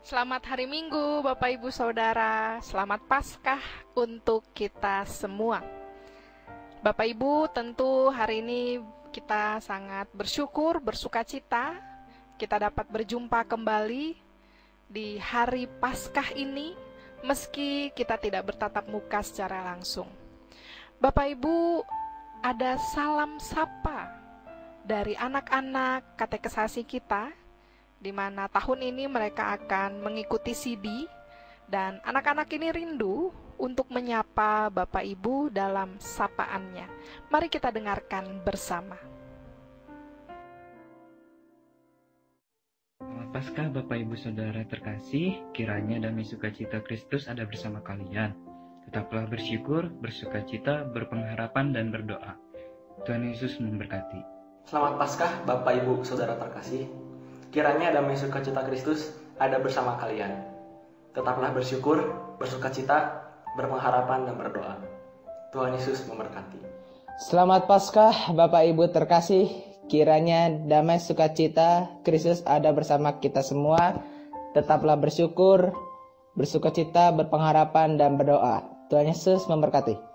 Selamat hari Minggu, Bapak Ibu Saudara. Selamat Paskah untuk kita semua. Bapak Ibu, tentu hari ini kita sangat bersyukur, bersukacita. Kita dapat berjumpa kembali di hari Paskah ini, meski kita tidak bertatap muka secara langsung. Bapak Ibu, ada salam sapa dari anak-anak katekesasi kita, di mana tahun ini mereka akan mengikuti CD, dan anak-anak ini rindu untuk menyapa Bapak Ibu dalam sapaannya. Mari kita dengarkan bersama. Selamat Paskah Bapak Ibu Saudara terkasih, kiranya damai sukacita Kristus ada bersama kalian. Tetaplah bersyukur, bersukacita, berpengharapan, dan berdoa. Tuhan Yesus memberkati. Selamat Paskah Bapak Ibu Saudara terkasih. Kiranya damai sukacita Kristus ada bersama kalian. Tetaplah bersyukur, bersukacita, berpengharapan, dan berdoa. Tuhan Yesus memberkati. Selamat Paskah Bapak Ibu terkasih. Kiranya damai sukacita Kristus ada bersama kita semua. Tetaplah bersyukur, bersukacita, berpengharapan, dan berdoa. Tuhan Yesus memberkati.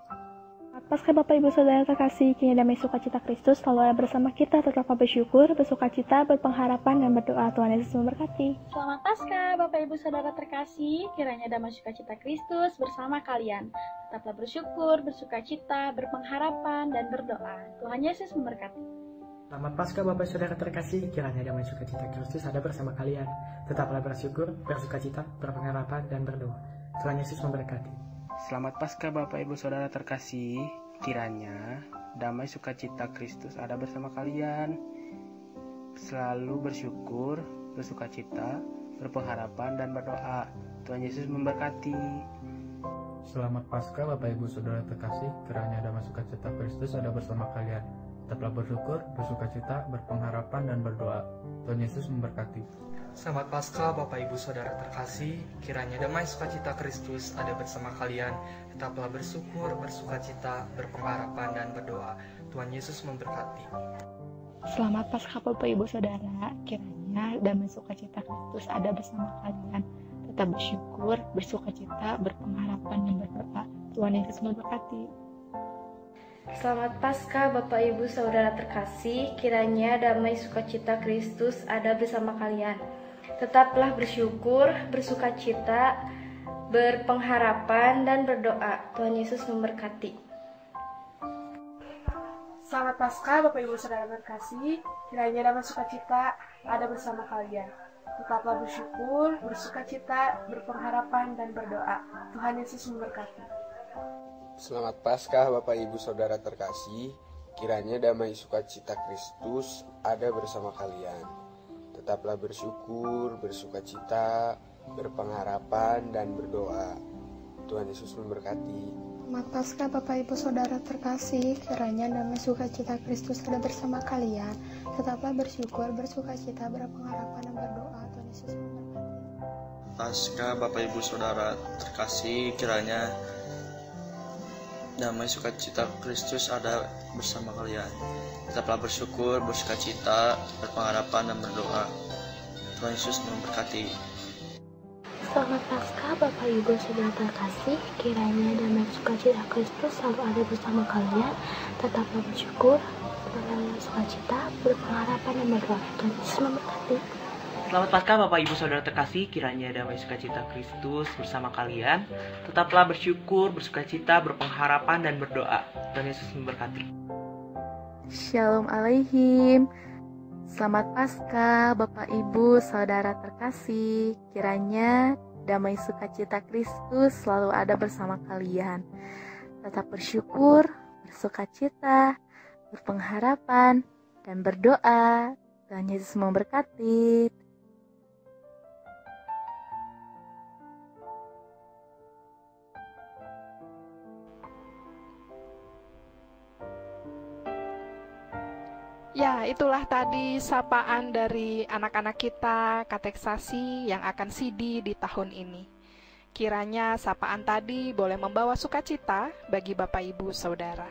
Paskah Bapak Ibu Saudara terkasih, kiranya damai sukacita Kristus selalu ada bersama kita, tetaplah bersyukur, bersukacita, berpengharapan, dan berdoa. Tuhan Yesus memberkati. Selamat Paskah Bapak Ibu Saudara terkasih, kiranya damai sukacita Kristus bersama kalian. Tetaplah bersyukur, bersukacita, berpengharapan, dan berdoa. Tuhan Yesus memberkati. Selamat Paskah Bapak Saudara terkasih, kiranya damai sukacita Kristus ada bersama kalian. Tetaplah bersyukur, bersukacita, berpengharapan, dan berdoa. Tuhan Yesus memberkati. Selamat Paskah Bapak Ibu Saudara terkasih, kiranya damai sukacita Kristus ada bersama kalian. Selalu bersyukur, bersukacita, berpengharapan, dan berdoa. Tuhan Yesus memberkati. Selamat Paskah Bapak Ibu Saudara terkasih, kiranya damai sukacita Kristus ada bersama kalian. Tetaplah bersyukur, bersukacita, berpengharapan, dan berdoa. Tuhan Yesus memberkati. Selamat Paskah Bapak Ibu Saudara terkasih, kiranya damai sukacita Kristus ada bersama kalian. Tetaplah bersyukur, bersukacita, berpengharapan, dan berdoa. Tuhan Yesus memberkati. Selamat Paskah Bapak Ibu Saudara, kiranya damai sukacita Kristus ada bersama kalian. Tetap bersyukur, bersukacita, berpengharapan, dan berdoa. Tuhan Yesus memberkati. Selamat Paskah Bapak Ibu Saudara terkasih, kiranya damai sukacita Kristus ada bersama kalian. Tetaplah bersyukur, bersukacita, berpengharapan, dan berdoa. Tuhan Yesus memberkati. Selamat Paskah Bapak Ibu Saudara terkasih, kiranya damai sukacita ada bersama kalian. Tetaplah bersyukur, bersukacita, berpengharapan, dan berdoa. Tuhan Yesus memberkati. Selamat Paskah Bapak Ibu Saudara terkasih, kiranya damai sukacita Kristus ada bersama kalian. Tetaplah bersyukur, bersukacita, berpengharapan, dan berdoa. Tuhan Yesus memberkati. Selamat Paskah Bapak Ibu Saudara terkasih, kiranya damai sukacita Kristus ada bersama kalian. Tetaplah bersyukur, bersukacita, berpengharapan, dan berdoa. Tuhan Yesus memberkati. Paskah Bapak Ibu Saudara terkasih, kiranya damai sukacita Kristus ada bersama kalian. Tetaplah bersyukur, bersukacita, berpengharapan, dan berdoa. Tuhan Yesus memberkati. Selamat Paskah Bapak Ibu Saudara terkasih, kiranya damai sukacita Kristus selalu ada bersama kalian. Tetaplah bersyukur, bersukacita, berpengharapan, dan berdoa. Tuhan Yesus memberkati. Selamat Paskah Bapak Ibu Saudara terkasih, kiranya damai sukacita Kristus bersama kalian. Tetaplah bersyukur, bersukacita, berpengharapan, dan berdoa. Tuhan Yesus memberkati. Shalom Aleihim. Selamat Paskah Bapak Ibu Saudara terkasih, kiranya damai sukacita Kristus selalu ada bersama kalian. Tetap bersyukur, bersukacita, berpengharapan, dan berdoa. Tuhan Yesus memberkati. Ya, itulah tadi sapaan dari anak-anak kita kateksasi yang akan CD di tahun ini. Kiranya sapaan tadi boleh membawa sukacita bagi Bapak Ibu Saudara.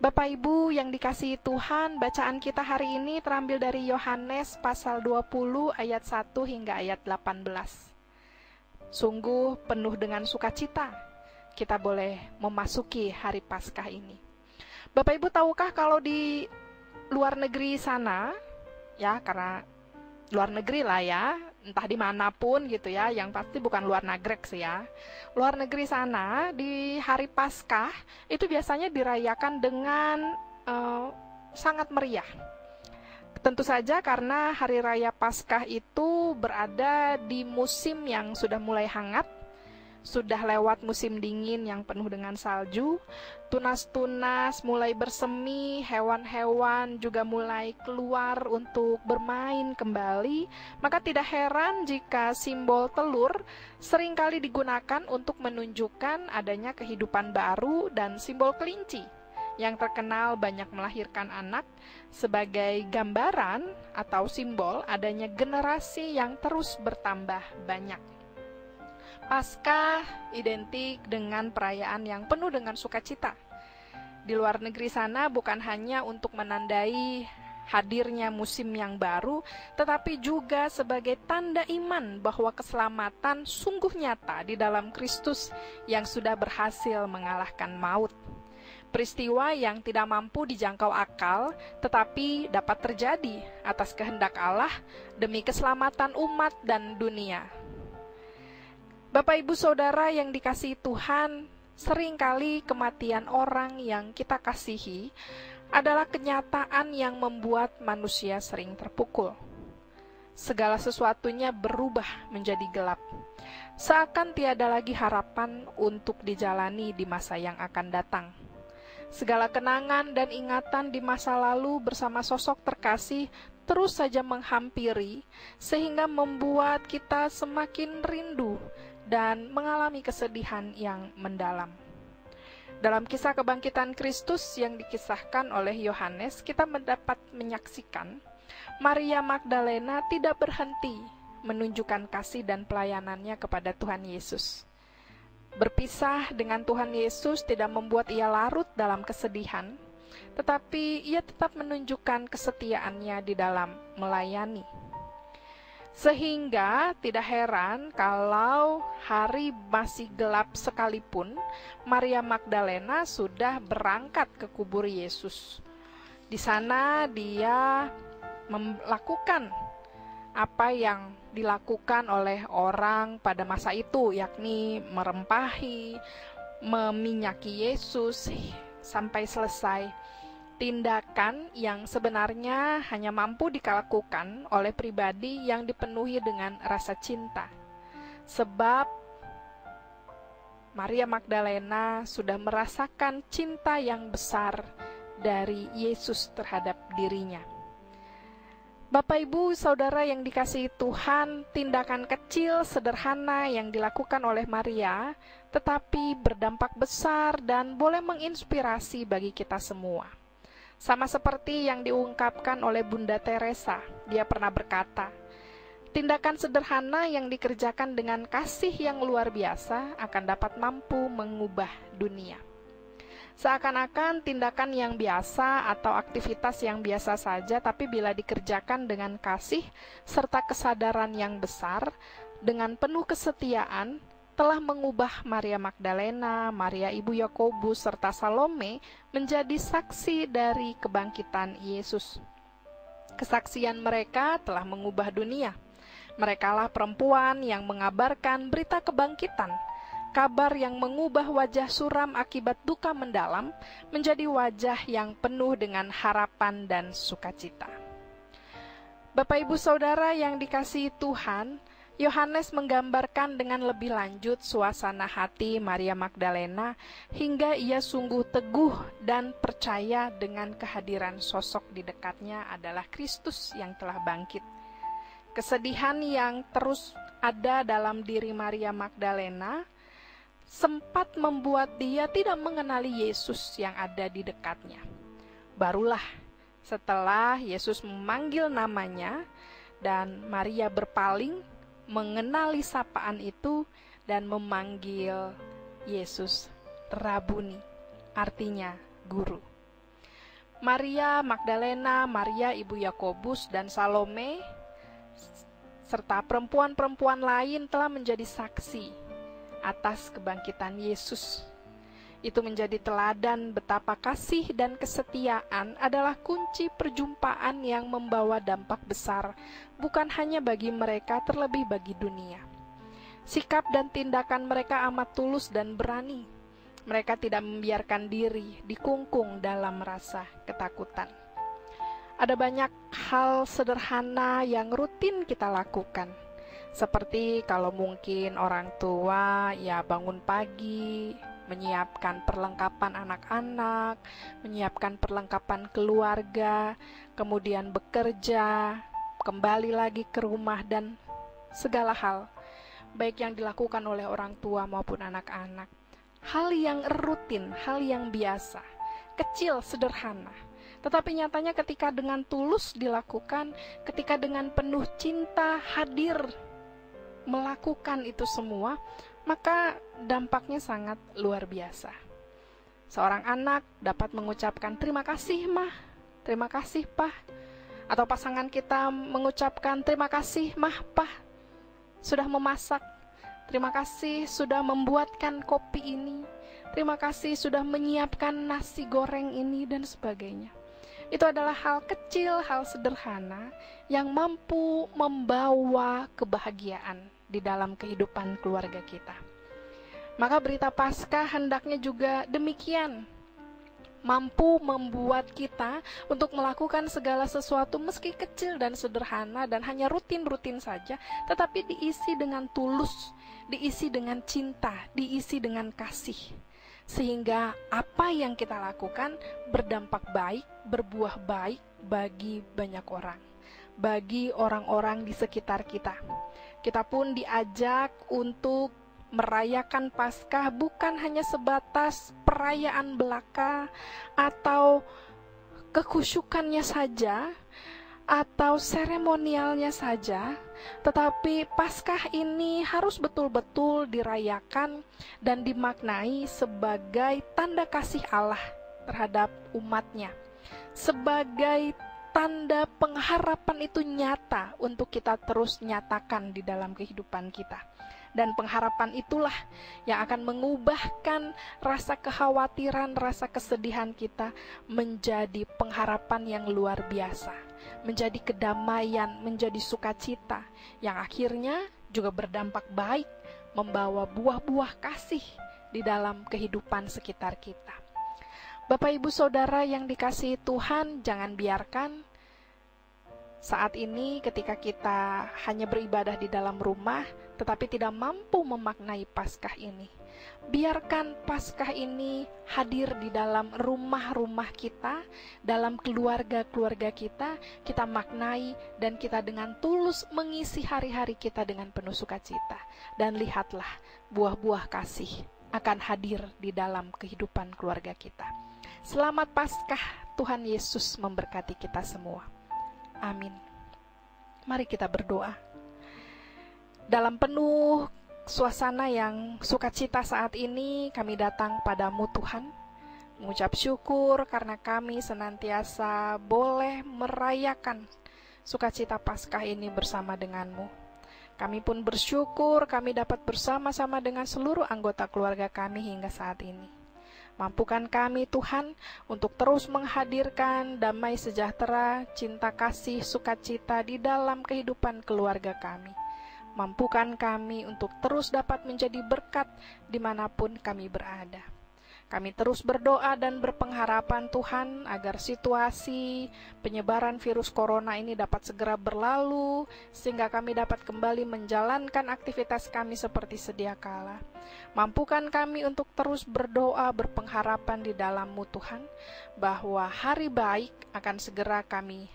Bapak Ibu yang dikasihi Tuhan, bacaan kita hari ini terambil dari Yohanes pasal 20 ayat 1 hingga ayat 18. Sungguh penuh dengan sukacita kita boleh memasuki hari Paskah ini. Bapak Ibu tahukah kalau di luar negeri sana, ya karena luar negeri lah ya, entah dimanapun gitu ya, yang pasti bukan luar nagrek sih ya. Luar negeri sana di hari Paskah itu biasanya dirayakan dengan sangat meriah. Tentu saja karena hari raya Paskah itu berada di musim yang sudah mulai hangat, sudah lewat musim dingin yang penuh dengan salju, tunas-tunas mulai bersemi, hewan-hewan juga mulai keluar untuk bermain kembali, maka tidak heran jika simbol telur seringkali digunakan untuk menunjukkan adanya kehidupan baru, dan simbol kelinci yang terkenal banyak melahirkan anak sebagai gambaran atau simbol adanya generasi yang terus bertambah banyak. Paskah identik dengan perayaan yang penuh dengan sukacita. Di luar negeri sana bukan hanya untuk menandai hadirnya musim yang baru, tetapi juga sebagai tanda iman bahwa keselamatan sungguh nyata di dalam Kristus yang sudah berhasil mengalahkan maut. Peristiwa yang tidak mampu dijangkau akal, tetapi dapat terjadi atas kehendak Allah demi keselamatan umat dan dunia. Bapak Ibu Saudara yang dikasihi Tuhan, seringkali kematian orang yang kita kasihi adalah kenyataan yang membuat manusia sering terpukul. Segala sesuatunya berubah menjadi gelap. Seakan tiada lagi harapan untuk dijalani di masa yang akan datang. Segala kenangan dan ingatan di masa lalu bersama sosok terkasih terus saja menghampiri, sehingga membuat kita semakin rindu dan mengalami kesedihan yang mendalam. Dalam kisah kebangkitan Kristus yang dikisahkan oleh Yohanes, kita mendapat menyaksikan Maria Magdalena tidak berhenti menunjukkan kasih dan pelayanannya kepada Tuhan Yesus. Berpisah dengan Tuhan Yesus tidak membuat ia larut dalam kesedihan, tetapi ia tetap menunjukkan kesetiaannya di dalam melayani. Sehingga tidak heran kalau hari masih gelap sekalipun, Maria Magdalena sudah berangkat ke kubur Yesus. Di sana dia melakukan apa yang dilakukan oleh orang pada masa itu, yakni merempahi, meminyaki Yesus sampai selesai. Tindakan yang sebenarnya hanya mampu dilakukan oleh pribadi yang dipenuhi dengan rasa cinta. Sebab Maria Magdalena sudah merasakan cinta yang besar dari Yesus terhadap dirinya. Bapak Ibu Saudara yang dikasihi Tuhan, tindakan kecil sederhana yang dilakukan oleh Maria tetapi berdampak besar dan boleh menginspirasi bagi kita semua. Sama seperti yang diungkapkan oleh Bunda Teresa, dia pernah berkata, tindakan sederhana yang dikerjakan dengan kasih yang luar biasa akan dapat mampu mengubah dunia. Seakan-akan tindakan yang biasa atau aktivitas yang biasa saja, tapi bila dikerjakan dengan kasih serta kesadaran yang besar, dengan penuh kesetiaan, telah mengubah Maria Magdalena, Maria Ibu Yakobus, serta Salome menjadi saksi dari kebangkitan Yesus. Kesaksian mereka telah mengubah dunia. Merekalah perempuan yang mengabarkan berita kebangkitan, kabar yang mengubah wajah suram akibat duka mendalam menjadi wajah yang penuh dengan harapan dan sukacita. Bapak Ibu Saudara yang dikasihi Tuhan, Yohanes menggambarkan dengan lebih lanjut suasana hati Maria Magdalena hingga ia sungguh teguh dan percaya dengan kehadiran sosok di dekatnya adalah Kristus yang telah bangkit. Kesedihan yang terus ada dalam diri Maria Magdalena sempat membuat dia tidak mengenali Yesus yang ada di dekatnya. Barulah setelah Yesus memanggil namanya dan Maria berpaling, mengenali sapaan itu dan memanggil Yesus Rabuni, artinya guru. Maria Magdalena, Maria Ibu Yakobus, dan Salome serta perempuan-perempuan lain telah menjadi saksi atas kebangkitan Yesus. Itu menjadi teladan betapa kasih dan kesetiaan adalah kunci perjumpaan yang membawa dampak besar, bukan hanya bagi mereka, terlebih bagi dunia. Sikap dan tindakan mereka amat tulus dan berani. Mereka tidak membiarkan diri dikungkung dalam rasa ketakutan. Ada banyak hal sederhana yang rutin kita lakukan. Seperti kalau mungkin orang tua ya bangun pagi, menyiapkan perlengkapan anak-anak, menyiapkan perlengkapan keluarga, kemudian bekerja, kembali lagi ke rumah, dan segala hal, baik yang dilakukan oleh orang tua maupun anak-anak. Hal yang rutin, hal yang biasa, kecil, sederhana. Tetapi nyatanya ketika dengan tulus dilakukan, ketika dengan penuh cinta hadir melakukan itu semua, maka dampaknya sangat luar biasa. Seorang anak dapat mengucapkan terima kasih mah, terima kasih pah. Atau pasangan kita mengucapkan terima kasih mah pah, sudah memasak. Terima kasih sudah membuatkan kopi ini. Terima kasih sudah menyiapkan nasi goreng ini, dan sebagainya. Itu adalah hal kecil, hal sederhana yang mampu membawa kebahagiaan di dalam kehidupan keluarga kita. Maka berita Paskah hendaknya juga demikian, mampu membuat kita untuk melakukan segala sesuatu meski kecil dan sederhana dan hanya rutin-rutin saja, tetapi diisi dengan tulus, diisi dengan cinta, diisi dengan kasih. Sehingga apa yang kita lakukan berdampak baik, berbuah baik bagi banyak orang, bagi orang-orang di sekitar kita. Kita pun diajak untuk merayakan Paskah bukan hanya sebatas perayaan belaka atau kekhusyukannya saja atau seremonialnya saja, tetapi Paskah ini harus betul-betul dirayakan dan dimaknai sebagai tanda kasih Allah terhadap umatnya, sebagai tanda pengharapan itu nyata untuk kita terus nyatakan di dalam kehidupan kita. Dan pengharapan itulah yang akan mengubahkan rasa kekhawatiran, rasa kesedihan kita menjadi pengharapan yang luar biasa, menjadi kedamaian, menjadi sukacita, yang akhirnya juga berdampak baik, membawa buah-buah kasih di dalam kehidupan sekitar kita. Bapak Ibu Saudara yang dikasihi Tuhan, jangan biarkan saat ini ketika kita hanya beribadah di dalam rumah, tetapi tidak mampu memaknai Paskah ini. Biarkan Paskah ini hadir di dalam rumah-rumah kita, dalam keluarga-keluarga kita, kita maknai dan kita dengan tulus mengisi hari-hari kita dengan penuh sukacita. Dan lihatlah buah-buah kasih akan hadir di dalam kehidupan keluarga kita. Selamat Paskah, Tuhan Yesus memberkati kita semua. Amin. Mari kita berdoa. Dalam penuh suasana yang sukacita saat ini, kami datang padamu Tuhan, mengucap syukur karena kami senantiasa boleh merayakan sukacita Paskah ini bersama denganmu. Kami pun bersyukur kami dapat bersama-sama dengan seluruh anggota keluarga kami hingga saat ini. Mampukan kami Tuhan untuk terus menghadirkan damai sejahtera, cinta kasih, sukacita di dalam kehidupan keluarga kami. Mampukan kami untuk terus dapat menjadi berkat dimanapun kami berada. Kami terus berdoa dan berpengharapan Tuhan agar situasi penyebaran virus corona ini dapat segera berlalu, sehingga kami dapat kembali menjalankan aktivitas kami seperti sedia kala. Mampukan kami untuk terus berdoa berpengharapan di dalam-Mu Tuhan, bahwa hari baik akan segera kami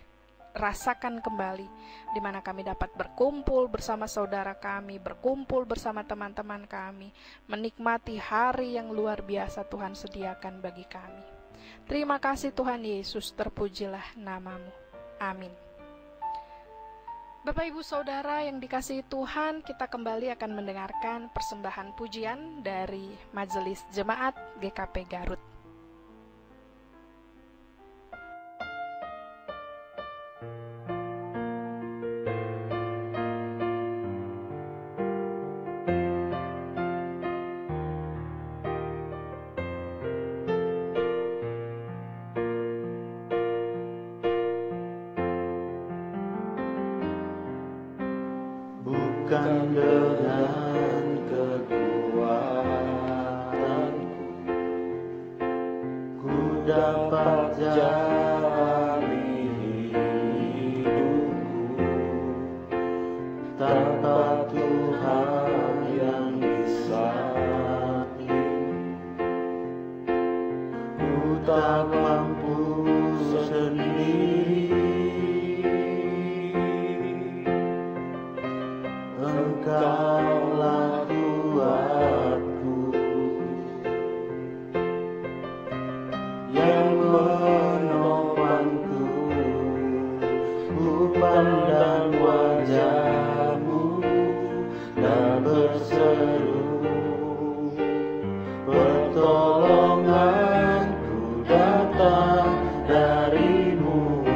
rasakan kembali, di mana kami dapat berkumpul bersama saudara kami, berkumpul bersama teman-teman kami, menikmati hari yang luar biasa Tuhan sediakan bagi kami. Terima kasih Tuhan Yesus, terpujilah nama-Mu. Amin. Bapak Ibu Saudara yang dikasihi Tuhan, kita kembali akan mendengarkan persembahan pujian dari Majelis Jemaat GKP Garut. bukan dengan kekuatanku ku dapat jalani hidupku tanpa Tuhan yang di samping. Ku tak mampu sendiri, Engkaulah kuatku yang menopangku. Ku pandang wajah-Mu dan berseru, pertolonganku datang dari-Mu.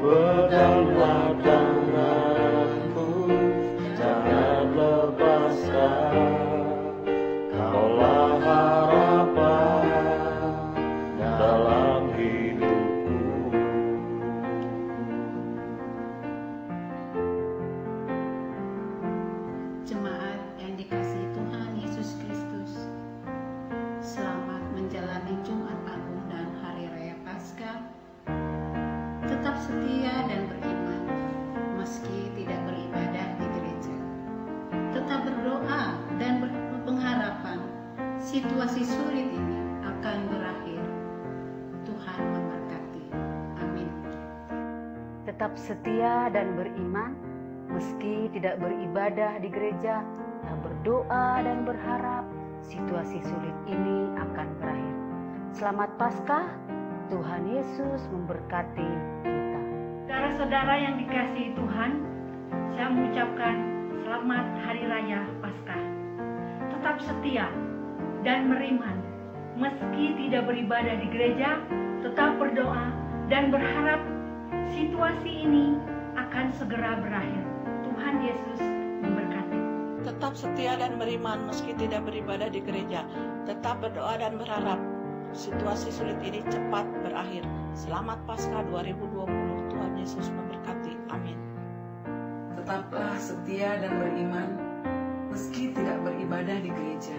Peganglah tanganku, jangan lepaskan. Kaulah harapan dalam hidupku. Jemaat yang dikasihi Tuhan Yesus Kristus, selamat menjalani Jumat Agung dan Hari Raya Paskah. Tetap setia dan beriman meski tidak beribadah di gereja. Tetap berdoa dan berpengharapan situasi sulit ini akan berakhir. Tuhan memberkati. Amin. Tetap setia dan beriman meski tidak beribadah di gereja. Tetap berdoa dan berharap situasi sulit ini akan berakhir. Selamat Paskah. Tuhan Yesus memberkati kita. Saudara-saudara yang dikasihi Tuhan, saya mengucapkan selamat Hari Raya Paskah. Tetap setia dan beriman, meski tidak beribadah di gereja, tetap berdoa dan berharap situasi ini akan segera berakhir. Tuhan Yesus memberkati. Tetap setia dan beriman meski tidak beribadah di gereja, tetap berdoa dan berharap situasi sulit ini cepat berakhir. Selamat Paskah 2020. Tuhan Yesus memberkati. Amin. Tetaplah setia dan beriman meski tidak beribadah di gereja.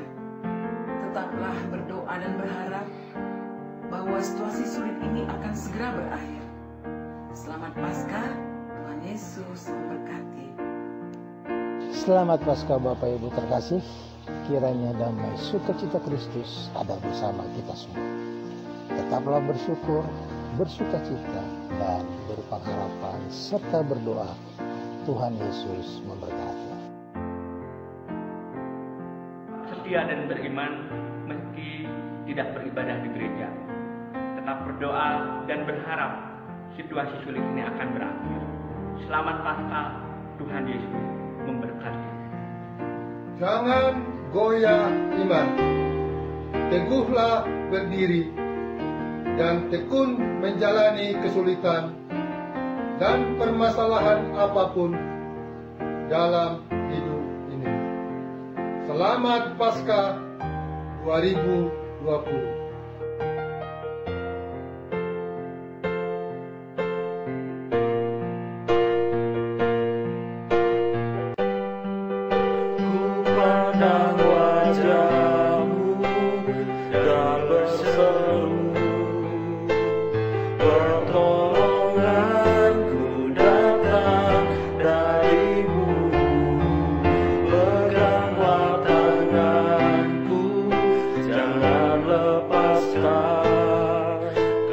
Tetaplah berdoa dan berharap bahwa situasi sulit ini akan segera berakhir. Selamat Paskah. Tuhan Yesus memberkati. Selamat Paskah Bapak Ibu terkasih. Kiranya damai sukacita Kristus ada bersama kita semua. Tetaplah bersyukur, bersukacita, dan berpengharapan serta berdoa. Tuhan Yesus memberkati. Setia dan beriman meski tidak beribadah di gereja. Tetap berdoa dan berharap situasi sulit ini akan berakhir. Selamat Paskah. Tuhan Yesus memberkati. Jangan goyah iman, teguhlah berdiri, dan tekun menjalani kesulitan dan permasalahan apapun dalam hidup ini. Selamat Paskah 2020. Pandang wajah-Mu dan berseru, pertolonganku datang dari-Mu. Peganglah tanganku, jangan lepaskan.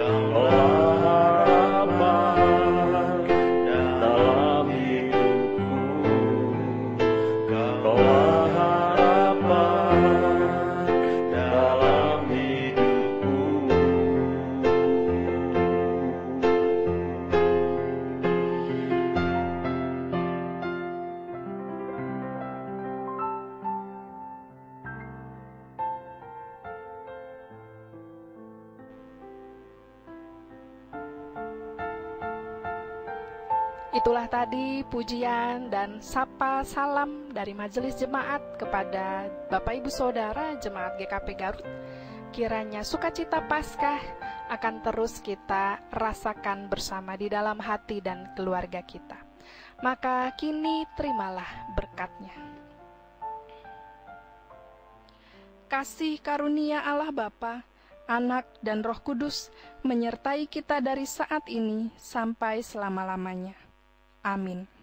Kaulah harapan dalam hidupku. Kaulah Itulah tadi pujian dan sapa salam dari Majelis Jemaat kepada Bapak Ibu Saudara Jemaat GKP Garut. Kiranya sukacita Paskah akan terus kita rasakan bersama di dalam hati dan keluarga kita. maka kini terimalah berkat-Nya. Kasih karunia Allah Bapa, Anak, dan Roh Kudus menyertai kita dari saat ini sampai selama-lamanya. Amin.